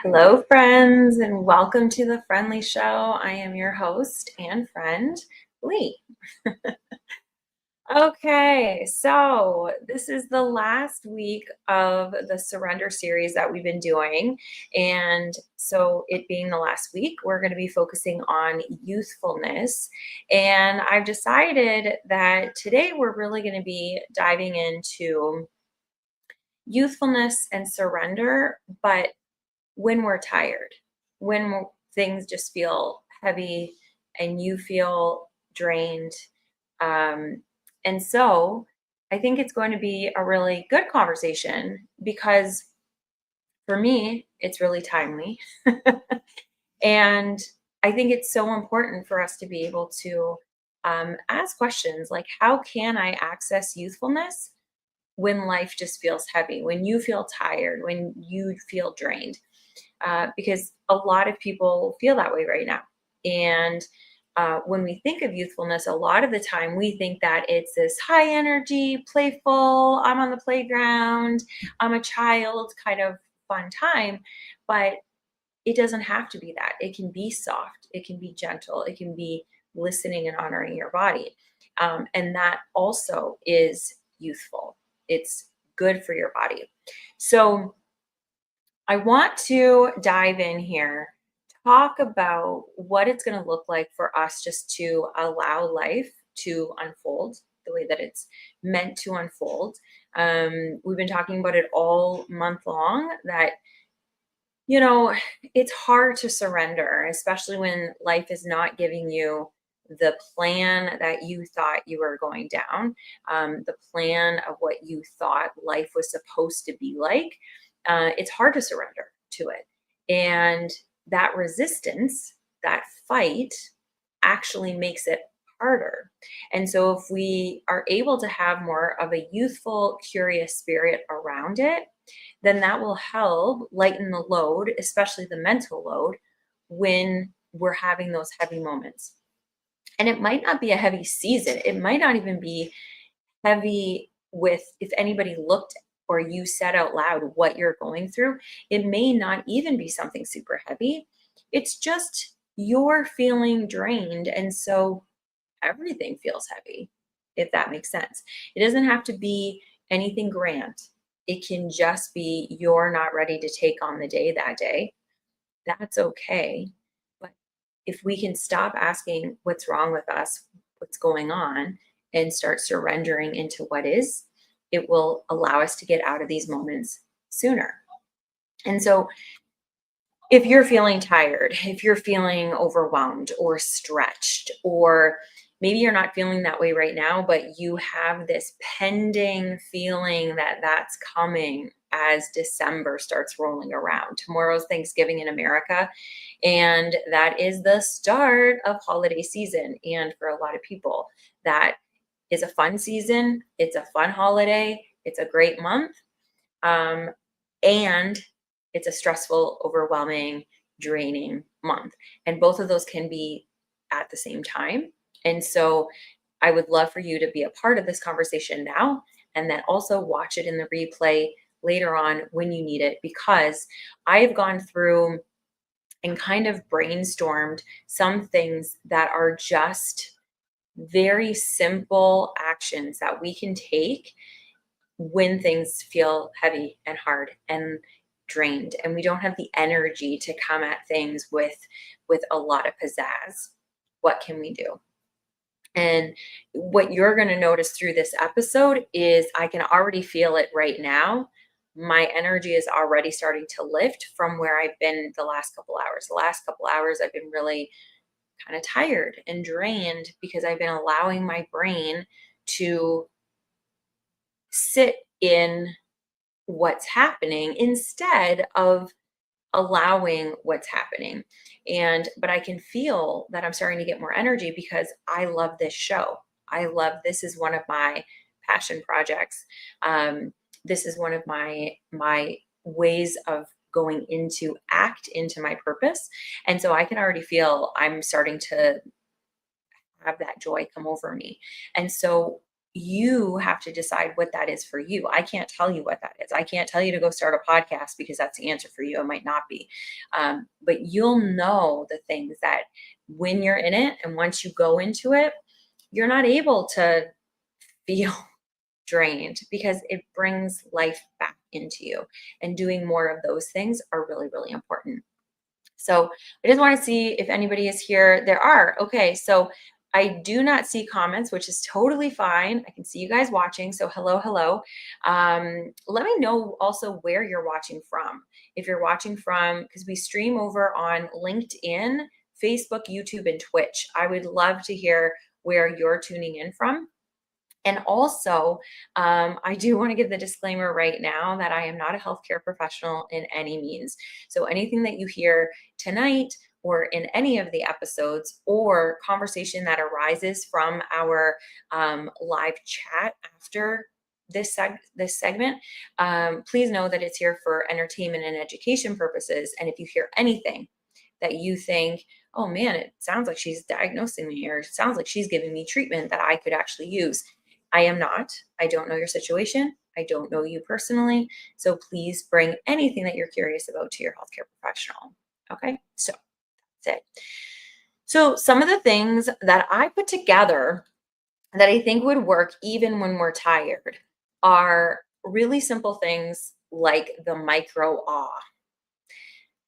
Hello, friends, and welcome to the Friend Leigh Show. I am your host and friend, Lee. Okay, so this is the last week of the surrender series that we've been doing. And so, it being the last week, we're going to be focusing on youthfulness. And I've decided that today we're really going to be diving into youthfulness and surrender, but when we're tired, things just feel heavy and you feel drained. Um, and so I think it's going to be a really good conversation because for me, it's really timely. And I think it's so important for us to be able to ask questions like, how can I access youthfulness when life just feels heavy, when you feel tired, when you feel drained? Because a lot of people feel that way right now. And when we think of youthfulness, a lot of the time we think that it's this high energy, playful, I'm on the playground, I'm a child kind of fun time. But it doesn't have to be that. It can be soft, it can be gentle, it can be listening and honoring your body. And that also is youthful. It's good for your body. So, I want to dive in here, talk about what it's going to look like for us just to allow life to unfold the way that it's meant to unfold. We've been talking about it all month long that, you know, it's hard to surrender, especially when life is not giving you the plan that you thought you were going down, the plan of what you thought life was supposed to be like. It's hard to surrender to it. And that resistance, that fight, actually makes it harder. And so, if we are able to have more of a youthful, curious spirit around it, then that will help lighten the load, especially the mental load, when we're having those heavy moments. And it might not be a heavy season. It might not even be heavy with, if anybody looked or you said out loud what you're going through, it may not even be something super heavy. It's just you're feeling drained. And so everything feels heavy, if that makes sense. It doesn't have to be anything grand. It can just be you're not ready to take on the day that day. That's okay. But if we can stop asking what's wrong with us, what's going on, and start surrendering into what is, it will allow us to get out of these moments sooner. And so, if you're feeling tired, if you're feeling overwhelmed or stretched, or maybe you're not feeling that way right now, but you have this pending feeling that that's coming as December starts rolling around. Tomorrow's Thanksgiving in America, and that is the start of holiday season. And for a lot of people, that is a fun season, it's a fun holiday, it's a great month. And it's a stressful, overwhelming, draining month. And both of those can be at the same time. And so I would love for you to be a part of this conversation now, and then also watch it in the replay later on when you need it, because I have gone through and kind of brainstormed some things that are just very simple actions that we can take when things feel heavy and hard and drained, and we don't have the energy to come at things with a lot of pizzazz. What can we do? And what you're going to notice through this episode is I can already feel it right now. My energy is already starting to lift from where I've been the last couple hours. The last couple hours I've been really kind of tired and drained because I've been allowing my brain to sit in what's happening instead of allowing what's happening. But I can feel that I'm starting to get more energy because I love this show. This is one of my passion projects. This is one of my ways of going into act into my purpose. And so I can already feel I'm starting to have that joy come over me. And so you have to decide what that is for you. I can't tell you what that is. I can't tell you to go start a podcast because that's the answer for you. It might not be. But you'll know the things that when you're in it and once you go into it, you're not able to feel drained because it brings life back into you. And doing more of those things are really, really important. So I just want to see if anybody is here. There are. Okay. So I do not see comments, which is totally fine. I can see you guys watching. So hello, hello. Let me know also where you're watching from. If you're watching from, because we stream over on LinkedIn, Facebook, YouTube, and Twitch. I would love to hear where you're tuning in from. And also, I do want to give the disclaimer right now that I am not a healthcare professional in any means. So anything that you hear tonight or in any of the episodes or conversation that arises from our live chat after this segment, please know that it's here for entertainment and education purposes. And if you hear anything that you think, oh man, it sounds like she's diagnosing me, or it sounds like she's giving me treatment that I could actually use, I am not. I don't know your situation. I don't know you personally. So please bring anything that you're curious about to your healthcare professional. Okay, so that's it. So some of the things that I put together that I think would work even when we're tired are really simple things like the micro awe.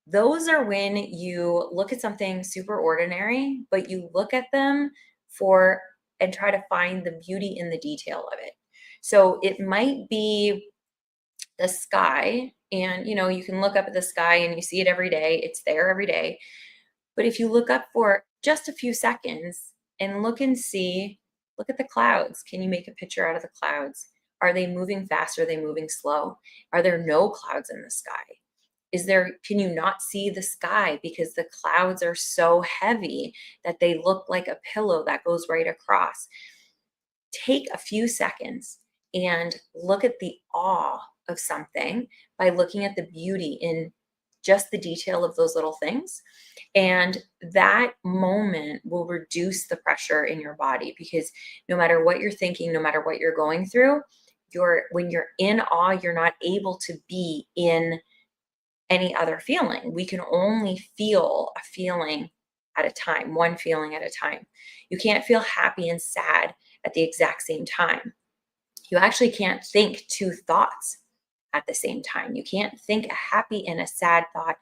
Those are when you look at something super ordinary, but you look at them for and try to find the beauty in the detail of it. So it might be the sky, and you can look up at the sky and you see it every day. It's there every day. But if you look up for just a few seconds and look and see, look at the clouds. Can you make a picture out of the clouds? Are they moving fast? Are they moving slow? Are there no clouds in the sky? Can you not see the sky because the clouds are so heavy that they look like a pillow that goes right across? Take a few seconds and look at the awe of something by looking at the beauty in just the detail of those little things. And that moment will reduce the pressure in your body, because no matter what you're thinking, no matter what you're going through, when you're in awe, you're not able to be in any other feeling. We can only feel a feeling at a time, one feeling at a time. You can't feel happy and sad at the exact same time. You actually can't think two thoughts at the same time. You can't think a happy and a sad thought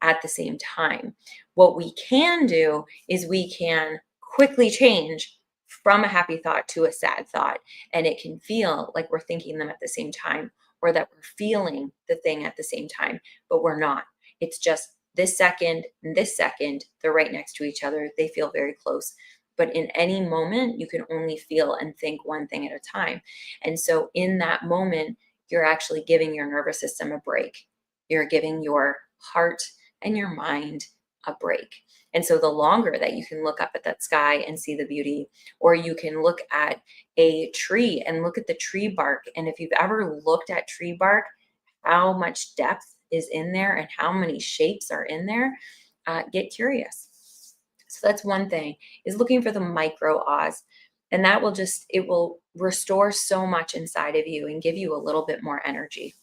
at the same time. What we can do is we can quickly change from a happy thought to a sad thought, and it can feel like we're thinking them at the same time, or that we're feeling the thing at the same time, but we're not. It's just this second and this second, they're right next to each other. They feel very close. But in any moment, you can only feel and think one thing at a time. And so in that moment, you're actually giving your nervous system a break. You're giving your heart and your mind a break. And so the longer that you can look up at that sky and see the beauty, or you can look at a tree and look at the tree bark. And if you've ever looked at tree bark, how much depth is in there and how many shapes are in there, get curious. So that's one thing, is looking for the micro ahs. And that it will restore so much inside of you and give you a little bit more energy.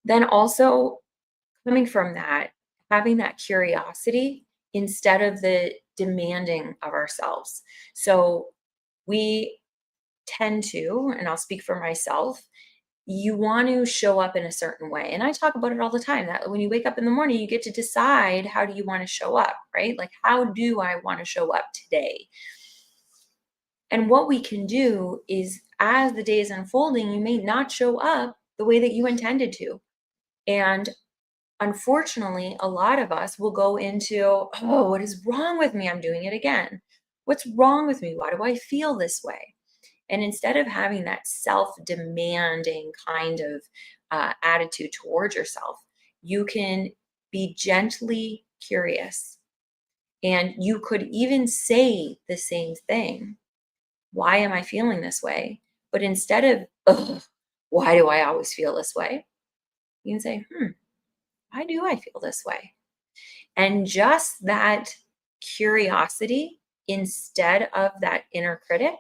Then also, coming from that, having that curiosity instead of the demanding of ourselves. So we tend to, and I'll speak for myself, you want to show up in a certain way. And I talk about it all the time, that when you wake up in the morning, you get to decide, how do you want to show up, right? Like, how do I want to show up today? And what we can do is, as the day is unfolding, you may not show up the way that you intended to. And unfortunately, a lot of us will go into, oh, what is wrong with me? I'm doing it again. What's wrong with me? Why do I feel this way? And instead of having that self-demanding kind of attitude towards yourself, you can be gently curious. And you could even say the same thing. Why am I feeling this way? But instead of, ugh, why do I always feel this way? You can say, why do I feel this way? And just that curiosity instead of that inner critic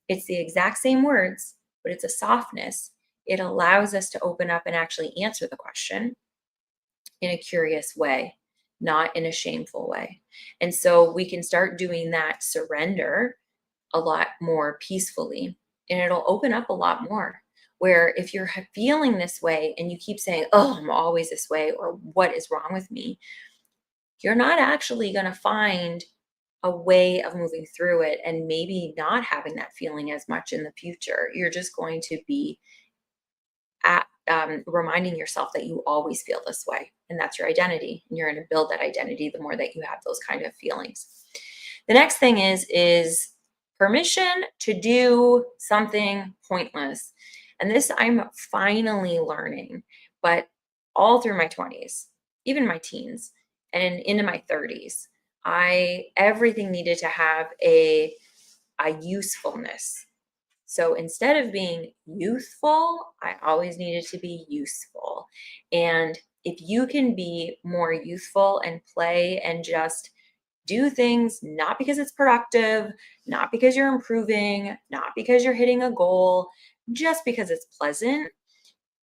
It's the exact same words, but it's a softness. It allows us to open up and actually answer the question in a curious way, not in a shameful way. And so we can start doing that surrender a lot more peacefully, and it'll open up a lot more. Where if you're feeling this way and you keep saying, oh, I'm always this way, or what is wrong with me, you're not actually going to find a way of moving through it and maybe not having that feeling as much in the future. You're just going to be reminding yourself that you always feel this way, and that's your identity. And you're going to build that identity the more that you have those kind of feelings. The next thing is permission to do something pointless. And this I'm finally learning, but all through my 20s, even my teens, and into my 30s, everything needed to have a usefulness. So instead of being youthful, I always needed to be useful. And if you can be more youthful and play and just do things not because it's productive, not because you're improving, not because you're hitting a goal, just because it's pleasant,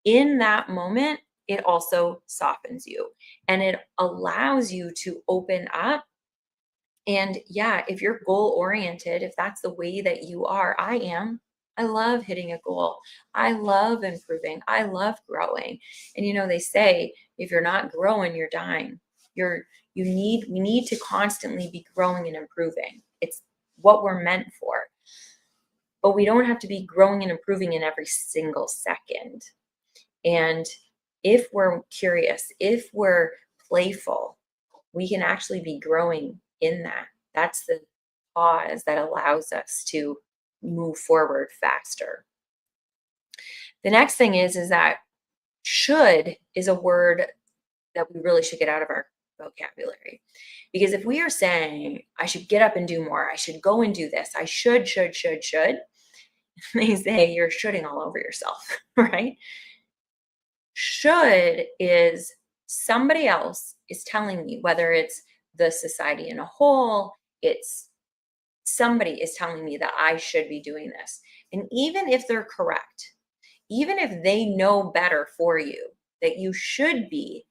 in that moment, it also softens you and it allows you to open up. And yeah, if you're goal oriented, if that's the way that you are, I love hitting a goal. I love improving. I love growing. And they say if you're not growing, you're dying. We need to constantly be growing and improving. It's what we're meant for. But we don't have to be growing and improving in every single second. And if we're curious, if we're playful, we can actually be growing in that. That's the pause that allows us to move forward faster. The next thing is that should is a word that we really should get out of our vocabulary. Because if we are saying, I should get up and do more, I should go and do this, I should, they say you're shoulding all over yourself, right? Should is somebody else is telling me, whether it's the society in a whole, it's somebody is telling me that I should be doing this. And even if they're correct, even if they know better for you, that you should be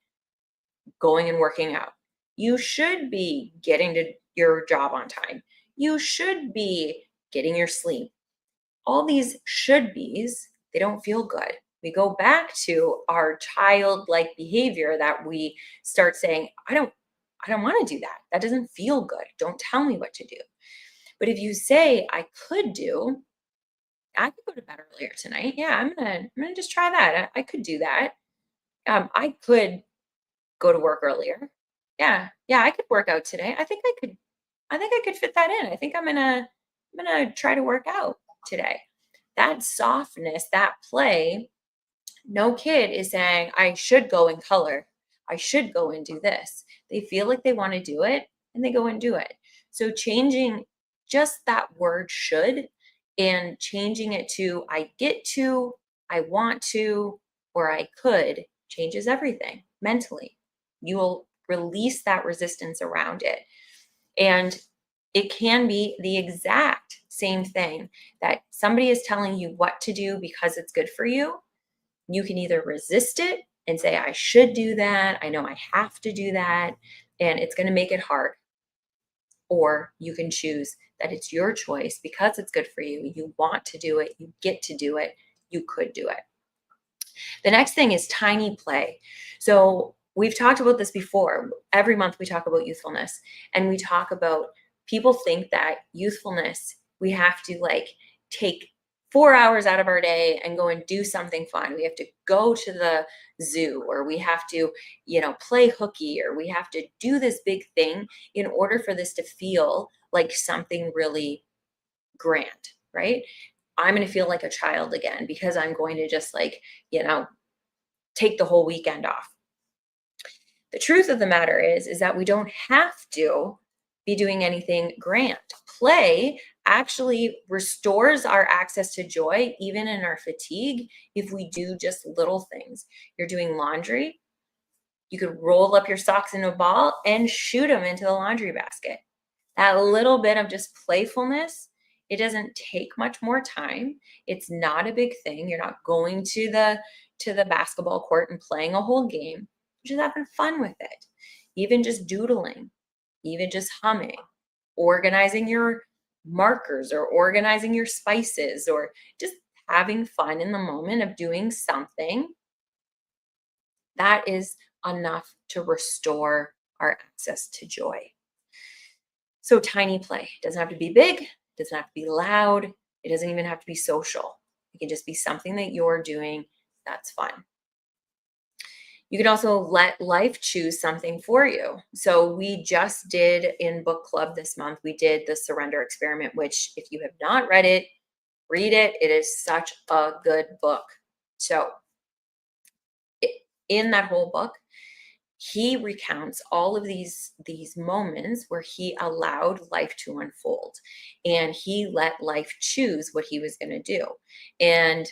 going and working out, you should be getting to your job on time, you should be getting your sleep. All these should be's, they don't feel good. We go back to our childlike behavior that we start saying, I don't want to do that. That doesn't feel good. Don't tell me what to do. But if you say, I could go to bed earlier tonight. Yeah, I'm gonna just try that. I could do that. I could go to work earlier. Yeah, I could work out today. I think I could fit that in. I think I'm gonna try to work out today. That softness, that play, no kid is saying, I should go and color. I should go and do this. They feel like they want to do it and they go and do it. So changing just that word should and changing it to I get to, I want to, or I could changes everything mentally. You will release that resistance around it. And it can be the exact same thing that somebody is telling you what to do because it's good for you. You can either resist it and say, I should do that. I know I have to do that. And it's going to make it hard. Or you can choose that it's your choice because it's good for you. You want to do it. You get to do it. You could do it. The next thing is tiny play. So we've talked about this before. Every month we talk about youthfulness, and we talk about people think that youthfulness, we have to take 4 hours out of our day and go and do something fun. We have to go to the zoo, or we have to, play hooky, or we have to do this big thing in order for this to feel like something really grand, right? I'm going to feel like a child again because I'm going to just take the whole weekend off. The truth of the matter is that we don't have to be doing anything grand. Play actually restores our access to joy, even in our fatigue, if we do just little things. You're doing laundry. You could roll up your socks in a ball and shoot them into the laundry basket. That little bit of just playfulness It doesn't take much more time. It's not a big thing. You're not going to the basketball court and playing a whole game. You're just having fun with it. Even just doodling, even just humming, organizing your markers or organizing your spices, or just having fun in the moment of doing something, that is enough to restore our access to joy. So tiny play doesn't have to be big, doesn't have to be loud, it doesn't even have to be social. It can just be something that you're doing that's fun. You can also let life choose something for you. So we just did in book club this month, we did the Surrender Experiment, which if you have not read it, read it. It is such a good book. So in that whole book, he recounts all of these moments where he allowed life to unfold and he let life choose what he was going to do. And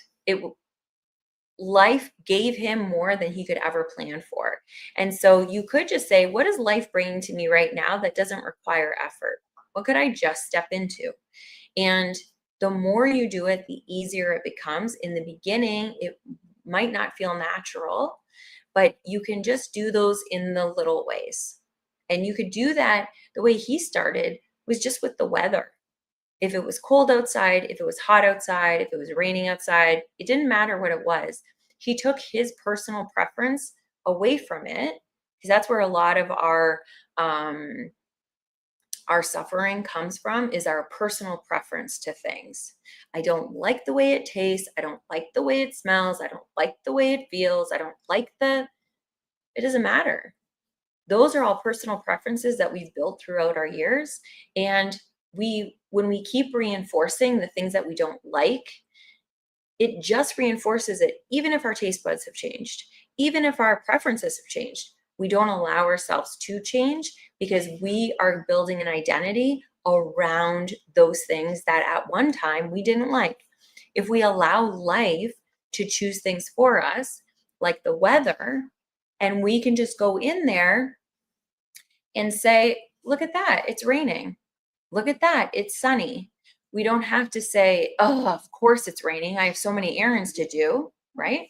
life gave him more than he could ever plan for. And so you could just say, what is life bringing to me right now that doesn't require effort? What could I just step into? And the more you do it, the easier it becomes. In the beginning, it might not feel natural, but you can just do those in the little ways. And you could do that the way he started was just with the weather. If it was cold outside, if it was hot outside, if it was raining outside, it didn't matter what it was. He took his personal preference away from it, because that's where a lot of our suffering comes from, is our personal preference to things. I don't like the way it tastes. I don't like the way it smells. I don't like the way it feels. I don't like it doesn't matter. Those are all personal preferences that we've built throughout our years. And when we keep reinforcing the things that we don't like, it just reinforces it. Even if our taste buds have changed, even if our preferences have changed, we don't allow ourselves to change because we are building an identity around those things that at one time we didn't like. If we allow life to choose things for us, like the weather, and we can just go in there and say, look at that, it's raining. Look at that, it's sunny. We don't have to say, oh, of course it's raining. I have so many errands to do, right?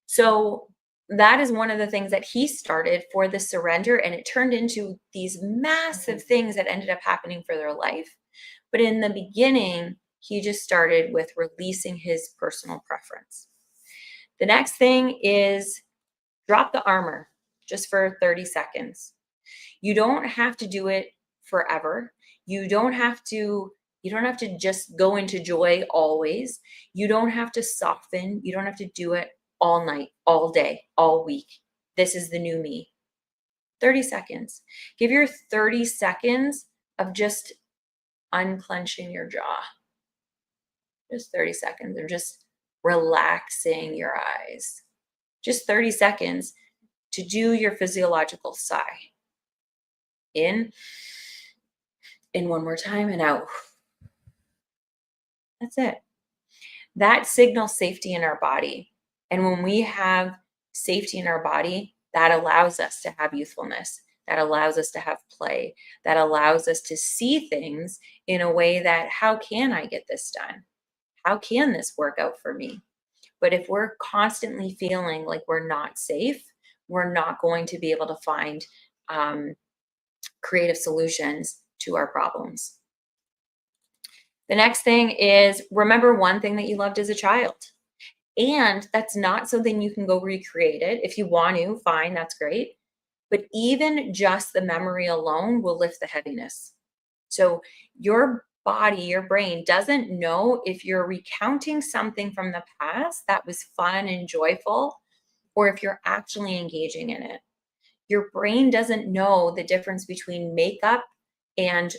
So that is one of the things that he started for the surrender, and it turned into these massive things that ended up happening for their life. But in the beginning, he just started with releasing his personal preference. The next thing is drop the armor just for 30 seconds. You don't have to do it forever. You don't have to just go into joy always. You don't have to soften. You don't have to do it all night, all day, all week. This is the new me. 30 seconds. Give your 30 seconds of just unclenching your jaw. Just 30 seconds of just relaxing your eyes. Just 30 seconds to do your physiological sigh. In one more time, and out. That's it. That signals safety in our body. And when we have safety in our body, that allows us to have youthfulness. That allows us to have play. That allows us to see things in a way that, how can I get this done? How can this work out for me? But if we're constantly feeling like we're not safe, we're not going to be able to find creative solutions to our problems. The next thing is, remember one thing that you loved as a child. And that's not something you can go recreate it. If you want to, fine, that's great. But even just the memory alone will lift the heaviness. So your body, your brain doesn't know if you're recounting something from the past that was fun and joyful, or if you're actually engaging in it. Your brain doesn't know the difference between makeup and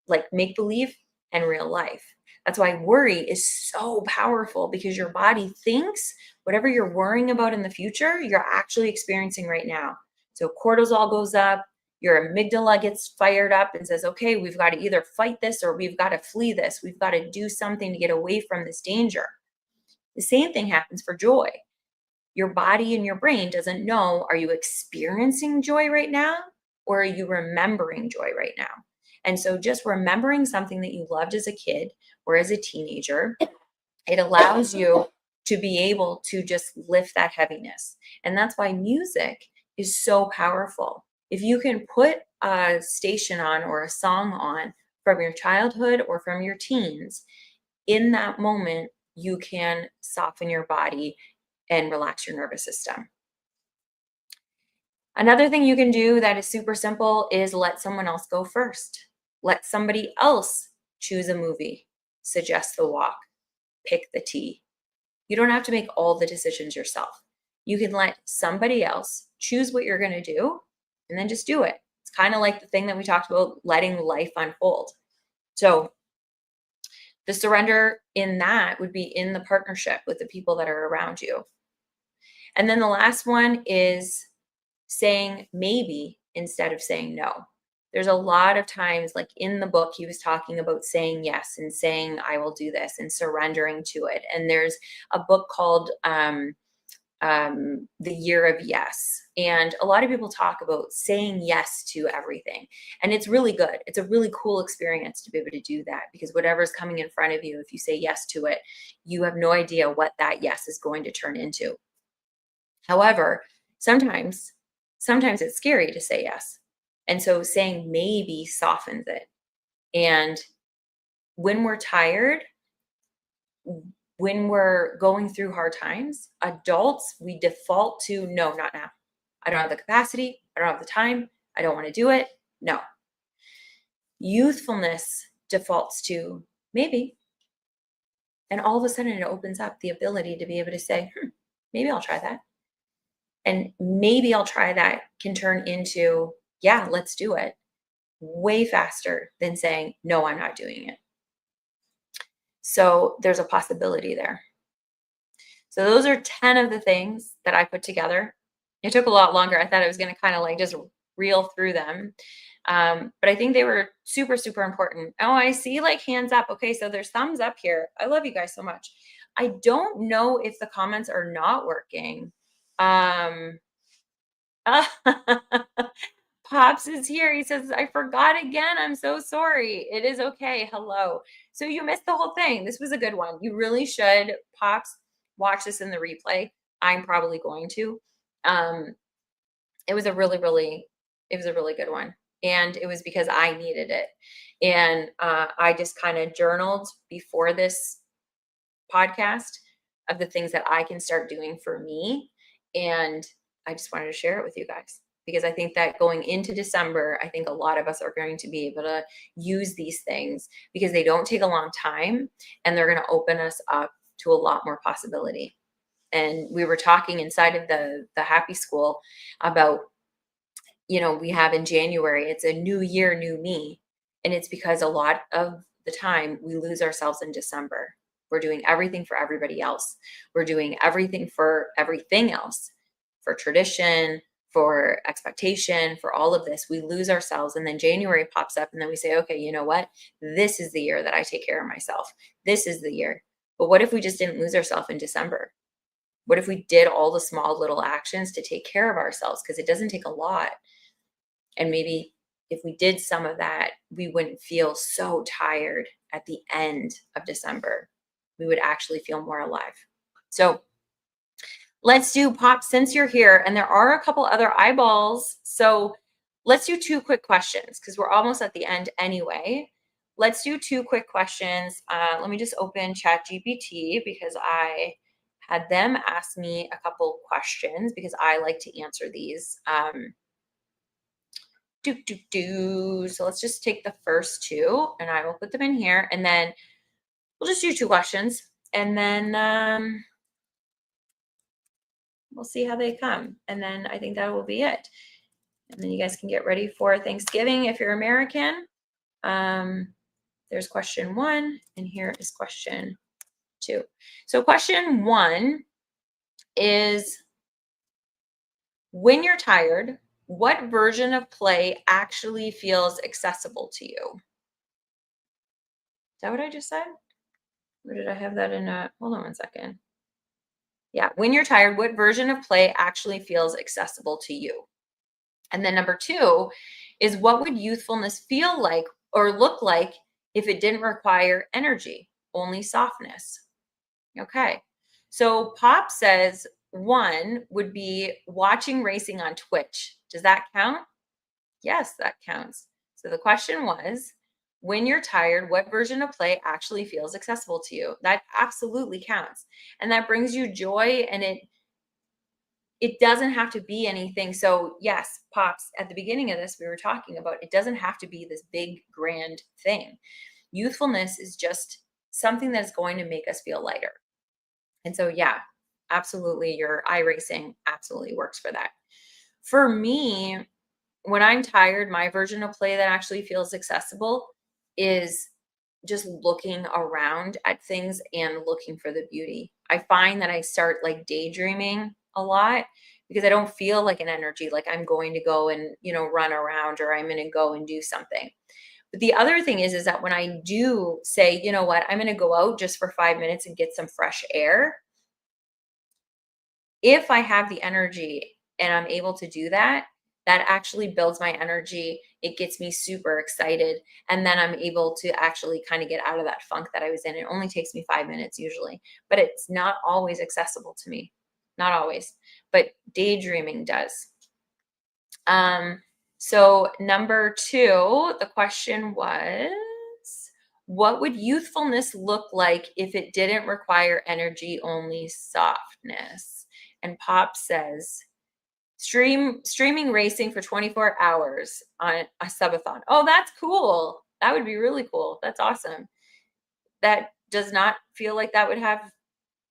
like make-believe and real life. That's why worry is so powerful, because your body thinks whatever you're worrying about in the future, you're actually experiencing right now. So cortisol goes up, your amygdala gets fired up and says, okay, we've got to either fight this or we've got to flee this. We've got to do something to get away from this danger. The same thing happens for joy. Your body and your brain doesn't know, are you experiencing joy right now, or are you remembering joy right now? And so just remembering something that you loved as a kid or as a teenager, it allows you to be able to just lift that heaviness. And that's why music is so powerful. If you can put a station on or a song on from your childhood or from your teens, in that moment, you can soften your body and relax your nervous system. Another thing you can do that is super simple is let someone else go first. Let somebody else choose a movie, suggest the walk, pick the tea. You don't have to make all the decisions yourself. You can let somebody else choose what you're going to do and then just do it. It's kind of like the thing that we talked about, letting life unfold. So the surrender in that would be in the partnership with the people that are around you. And then the last one is saying maybe instead of saying no. There's a lot of times, like in the book, he was talking about saying yes and saying, I will do this and surrendering to it. And there's a book called The Year of Yes. And a lot of people talk about saying yes to everything. And it's really good. It's a really cool experience to be able to do that, because whatever's coming in front of you, if you say yes to it, you have no idea what that yes is going to turn into. However, sometimes it's scary to say yes. And so saying maybe softens it. And when we're tired, when we're going through hard times, adults, we default to no, not now. I don't have the capacity. I don't have the time. I don't want to do it. No. Youthfulness defaults to maybe. And all of a sudden it opens up the ability to be able to say, maybe I'll try that. And maybe I'll try that can turn into, yeah, let's do it, way faster than saying, no, I'm not doing it. So there's a possibility there. So those are 10 of the things that I put together. It took a lot longer. I thought I was going to kind of like just reel through them. But I think they were super, super important. Oh, I see like hands up. Okay, so there's thumbs up here. I love you guys so much. I don't know if the comments are not working. Pops is here. He says, I forgot again. I'm so sorry. It is okay. Hello. So you missed the whole thing. This was a good one. You really should, Pops, watch this in the replay. I'm probably going to. It was a really good one. And it was because I needed it. And I just kind of journaled before this podcast of the things that I can start doing for me. And I just wanted to share it with you guys, because I think that going into December, I think a lot of us are going to be able to use these things because they don't take a long time and they're going to open us up to a lot more possibility. And we were talking inside of the Happy School about, we have in January, it's a new year, new me. And it's because a lot of the time we lose ourselves in December. We're doing everything for everybody else. We're doing everything for everything else, for tradition, for expectation, for all of this. We lose ourselves. And then January pops up and then we say, okay, you know what? This is the year that I take care of myself. This is the year. But what if we just didn't lose ourselves in December? What if we did all the small little actions to take care of ourselves? Because it doesn't take a lot. And maybe if we did some of that, we wouldn't feel so tired at the end of December. We would actually feel more alive. So let's do, Pop, since you're here, and there are a couple other eyeballs. So let's do 2 quick questions because we're almost at the end anyway. Let's do 2 quick questions. Let me just open ChatGPT because I had them ask me a couple questions because I like to answer these. So let's just take the first 2 and I will put them in here, and then we'll just do 2 questions, and then we'll see how they come. And then I think that will be it. And then you guys can get ready for Thanksgiving if you're American. There's question 1, and here is question 2. So question 1 is, when you're tired, what version of play actually feels accessible to you? Is that what I just said? Or did I have that in a, hold on one second. Yeah, when you're tired, what version of play actually feels accessible to you? And then number 2 is, what would youthfulness feel like or look like if it didn't require energy, only softness? Okay. So Pop says one would be watching racing on Twitch. Does that count? Yes, that counts. So the question was, when you're tired, what version of play actually feels accessible to you? That absolutely counts. And that brings you joy, and it doesn't have to be anything. So yes, Pops, at the beginning of this, we were talking about it doesn't have to be this big, grand thing. Youthfulness is just something that's going to make us feel lighter. And so, yeah, absolutely, your iRacing absolutely works for that. For me, when I'm tired, my version of play that actually feels accessible is just looking around at things and looking for the beauty. I find that I start like daydreaming a lot because I don't feel like an energy, like I'm going to go and, run around, or I'm going to go and do something. But the other thing is that when I do say, you know what, I'm going to go out just for 5 minutes and get some fresh air, if I have the energy and I'm able to do that, that actually builds my energy. It gets me super excited. And then I'm able to actually kind of get out of that funk that I was in. It only takes me 5 minutes usually, but it's not always accessible to me. Not always, but daydreaming does. So number two, the question was, what would youthfulness look like if it didn't require energy, only softness? And Pop says, streaming racing for 24 hours on a subathon. Oh, that's cool. That would be really cool. That's awesome. That does not feel like that would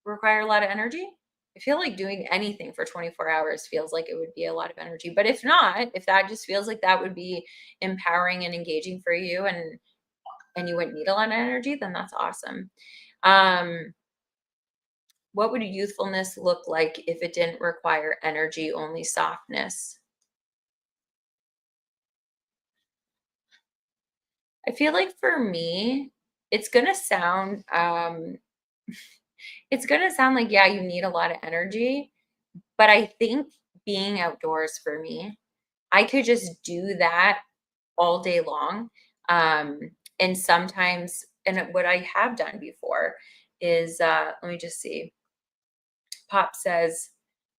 require a lot of energy. I feel like doing anything for 24 hours feels like it would be a lot of energy. But if not, if that just feels like that would be empowering and engaging for you, and you wouldn't need a lot of energy, then that's awesome. What would youthfulness look like if it didn't require energy, only softness? I feel like for me, it's gonna sound it's gonna sound like, yeah, you need a lot of energy, but I think being outdoors for me, I could just do that all day long. Um, and sometimes, and what I have done before is, let me just see. Pop says,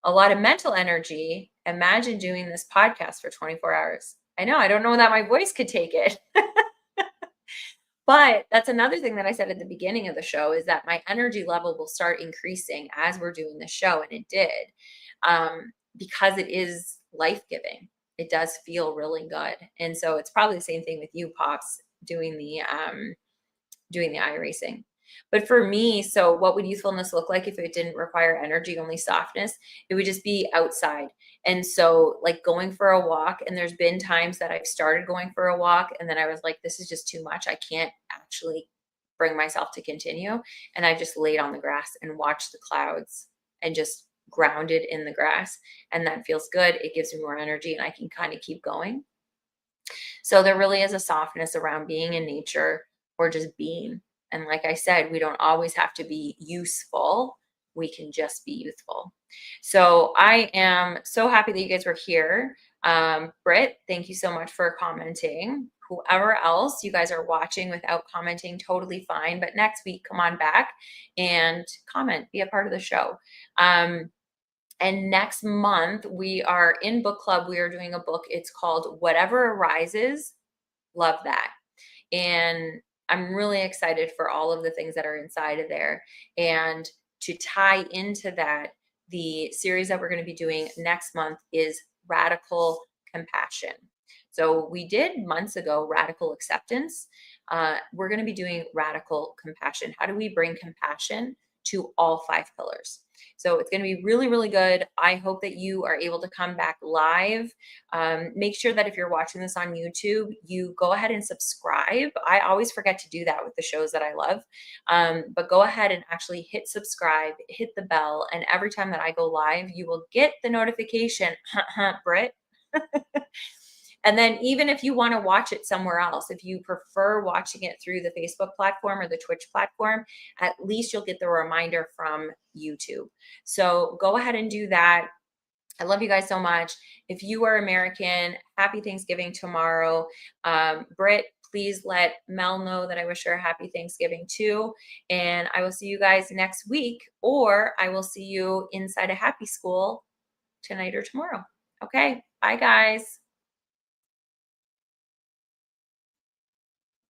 a lot of mental energy. Imagine doing this podcast for 24 hours. I know, I don't know that my voice could take it. But that's another thing that I said at the beginning of the show, is that my energy level will start increasing as we're doing the show. And it did, because it is life giving. It does feel really good. And so it's probably the same thing with you, Pops, doing the iRacing. But for me, so what would youthfulness look like if it didn't require energy, only softness? It would just be outside. And so, like, going for a walk, and there's been times that I've started going for a walk and then I was like, this is just too much. I can't actually bring myself to continue. And I just laid on the grass and watched the clouds and just grounded in the grass. And that feels good. It gives me more energy and I can kind of keep going. So there really is a softness around being in nature or just being. And like I said, we don't always have to be useful. We can just be youthful. So I am so happy that you guys were here. Britt, thank you so much for commenting. Whoever else you guys are watching without commenting, totally fine. But next week, come on back and comment, be a part of the show. And next month, we are in book club. We are doing a book. It's called Whatever Arises. Love that. And I'm really excited for all of the things that are inside of there. And to tie into that, the series that we're going to be doing next month is Radical Compassion. So we did months ago Radical Acceptance. We're going to be doing Radical Compassion. How do we bring compassion to all 5 pillars? So it's going to be really, really good. I hope that you are able to come back live. Make sure that if you're watching this on YouTube, you go ahead and subscribe. I always forget to do that with the shows that I love. But go ahead and actually hit subscribe, hit the bell, and every time that I go live, you will get the notification. Britt. And then even if you want to watch it somewhere else, if you prefer watching it through the Facebook platform or the Twitch platform, at least you'll get the reminder from YouTube. So go ahead and do that. I love you guys so much. If you are American, happy Thanksgiving tomorrow. Britt, please let Mel know that I wish her a happy Thanksgiving too. And I will see you guys next week, or I will see you inside a happy school tonight or tomorrow. Okay, bye guys.